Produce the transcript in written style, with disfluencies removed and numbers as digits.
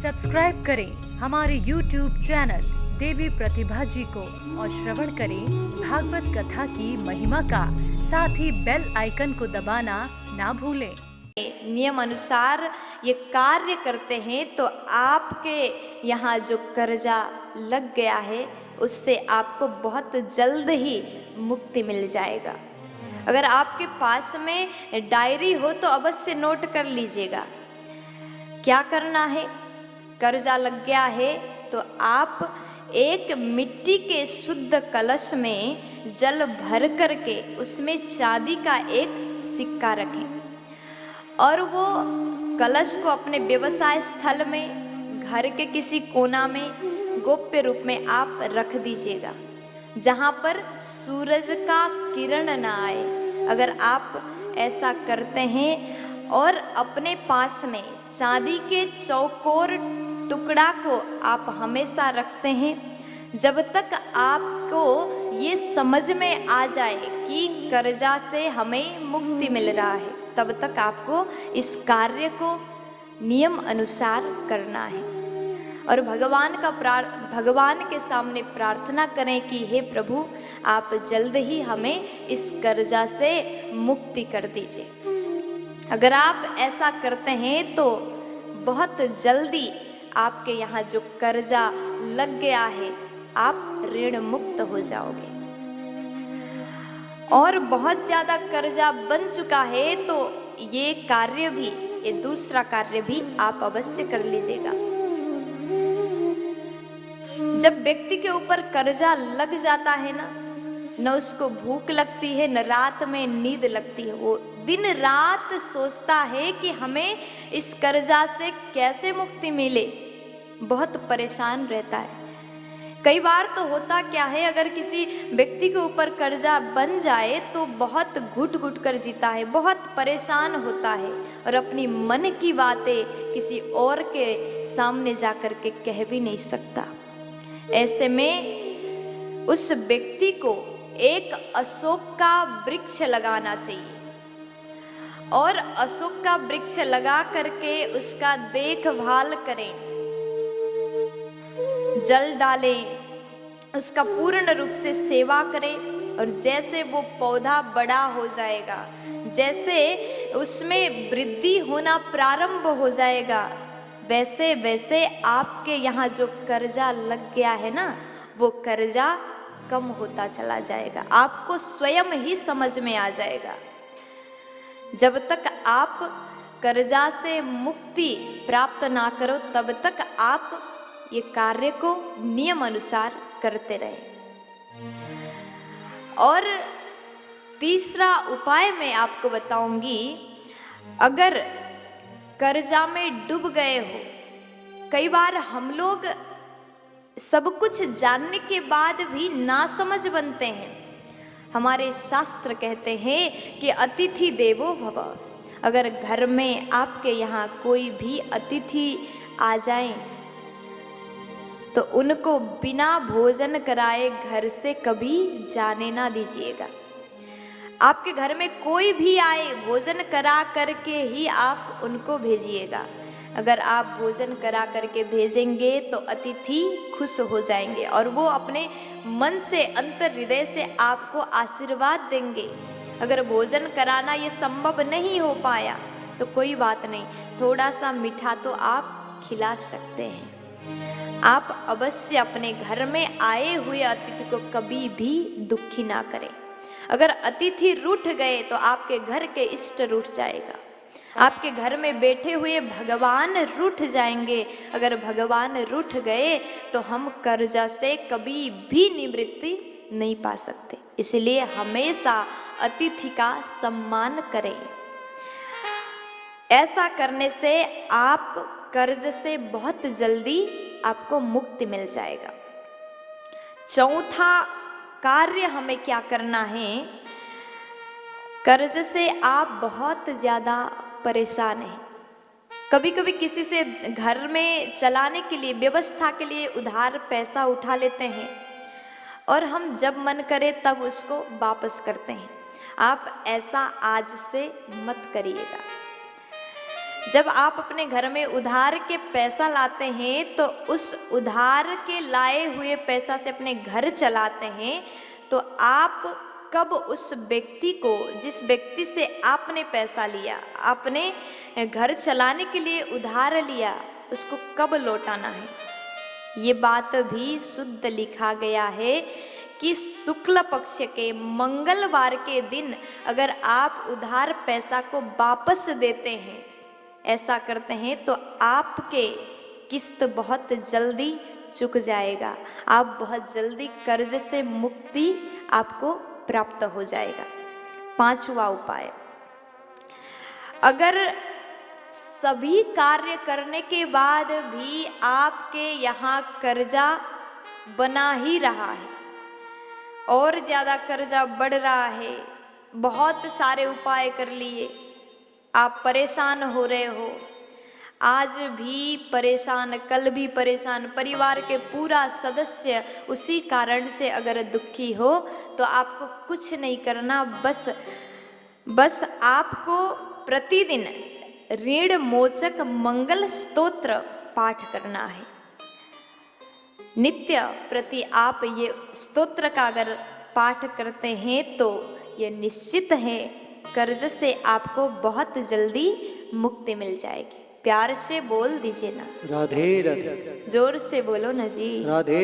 Subscribe करें हमारे YouTube channel देवी प्रतिभा जी को और श्रवण करें भागवत कथा की महिमा का। साथ ही बेल आइकन को दबाना ना भूलें। नियम अनुसार ये कार्य करते हैं तो आपके यहाँ जो कर्जा लग गया है उससे आपको बहुत जल्द ही मुक्ति मिल जाएगा। अगर आपके पास में डायरी हो तो अवश्य नोट कर लीजिएगा। क्या करना है? कर्जा लग गया है तो आप एक मिट्टी के शुद्ध कलश में जल भर करके उसमें चांदी का एक सिक्का रखें और वो कलश को अपने व्यवसाय स्थल में, घर के किसी कोना में गोप्य रूप में आप रख दीजिएगा, जहाँ पर सूरज का किरण ना आए। अगर आप ऐसा करते हैं और अपने पास में चांदी के चौकोर टुकड़ा को आप हमेशा रखते हैं, जब तक आपको ये समझ में आ जाए कि कर्जा से हमें मुक्ति मिल रहा है, तब तक आपको इस कार्य को नियम अनुसार करना है। और भगवान के सामने प्रार्थना करें कि हे प्रभु, आप जल्द ही हमें इस कर्जा से मुक्ति कर दीजिए। अगर आप ऐसा करते हैं तो बहुत जल्दी आपके यहाँ जो कर्जा लग गया है आप ऋण मुक्त हो जाओगे। और बहुत ज़्यादा कर्जा बन चुका है तो ये कार्य भी, ये दूसरा कार्य भी आप अवश्य कर लीजिएगा। जब व्यक्ति के ऊपर कर्जा लग जाता है ना, न उसको भूख लगती है, न रात में नींद लगती है। वो दिन रात सोचता है कि हमें इस कर्जा से कैसे मुक्ति मिले, बहुत परेशान रहता है। कई बार तो होता क्या है, अगर किसी व्यक्ति के ऊपर कर्जा बन जाए तो बहुत घुट घुट कर जीता है, बहुत परेशान होता है और अपनी मन की बातें किसी और के सामने जा कर के कह भी नहीं सकता। ऐसे में उस व्यक्ति को एक अशोक का वृक्ष लगाना चाहिए और अशोक का वृक्ष लगा करके उसका देखभाल करें, जल डालें, उसका पूर्ण रूप से सेवा करें। और जैसे वो पौधा बड़ा हो जाएगा, जैसे उसमें वृद्धि होना प्रारंभ हो जाएगा, वैसे वैसे आपके यहाँ जो कर्जा लग गया है ना, वो कर्जा कम होता चला जाएगा। आपको स्वयं ही समझ में आ जाएगा। जब तक आप कर्जा से मुक्ति प्राप्त ना करो तब तक आप ये कार्य को नियम अनुसार करते रहे। और तीसरा उपाय मैं आपको बताऊंगी। अगर कर्जा में डूब गए हो, कई बार हम लोग सब कुछ जानने के बाद भी नासमझ बनते हैं। हमारे शास्त्र कहते हैं कि अतिथि देवो भव। अगर घर में आपके यहाँ कोई भी अतिथि आ जाए तो उनको बिना भोजन कराए घर से कभी जाने ना दीजिएगा। आपके घर में कोई भी आए, भोजन करा करके ही आप उनको भेजिएगा। अगर आप भोजन करा करके भेजेंगे तो अतिथि खुश हो जाएंगे और वो अपने मन से, अंतर हृदय से आपको आशीर्वाद देंगे। अगर भोजन कराना ये संभव नहीं हो पाया तो कोई बात नहीं, थोड़ा सा मीठा तो आप खिला सकते हैं। आप अवश्य अपने घर में आए हुए अतिथि को कभी भी दुखी ना करें। अगर अतिथि रूठ गए तो आपके घर के इष्ट रूठ जाएगा, आपके घर में बैठे हुए भगवान रूठ जाएंगे। अगर भगवान रूठ गए तो हम कर्जा से कभी भी निवृत्ति नहीं पा सकते। इसलिए हमेशा अतिथि का सम्मान करें। ऐसा करने से आप कर्ज से बहुत जल्दी आपको मुक्ति मिल जाएगा। चौथा कार्य हमें क्या करना है? कर्ज से आप बहुत ज़्यादा परेशान हैं। कभी कभी किसी से घर में चलाने के लिए, व्यवस्था के लिए उधार पैसा उठा लेते हैं और हम जब मन करे तब उसको वापस करते हैं। आप ऐसा आज से मत करिएगा। जब आप अपने घर में उधार के पैसा लाते हैं तो उस उधार के लाए हुए पैसा से अपने घर चलाते हैं, तो आप कब उस व्यक्ति को, जिस व्यक्ति से आपने पैसा लिया, आपने घर चलाने के लिए उधार लिया, उसको कब लौटाना है। ये बात भी शुद्ध लिखा गया है कि शुक्ल पक्ष के मंगलवार के दिन अगर आप उधार पैसा को वापस देते हैं, ऐसा करते हैं, तो आपके किस्त बहुत जल्दी चुक जाएगा, आप बहुत जल्दी कर्ज से मुक्ति आपको प्राप्त हो जाएगा। 5वां उपाय, अगर सभी कार्य करने के बाद भी आपके यहाँ कर्जा बना ही रहा है और ज़्यादा कर्जा बढ़ रहा है, बहुत सारे उपाय कर लिए, आप परेशान हो रहे हो, आज भी परेशान, कल भी परेशान, परिवार के पूरा सदस्य उसी कारण से अगर दुखी हो, तो आपको कुछ नहीं करना, बस आपको प्रतिदिन ऋण मोचक मंगल स्तोत्र पाठ करना है। नित्य प्रति आप ये स्तोत्र का अगर पाठ करते हैं तो ये निश्चित है कर्ज से आपको बहुत जल्दी मुक्ति मिल जाएगी। प्यार से बोल दीजिए ना, राधे राधे। जोर से बोलो ना जी, राधे।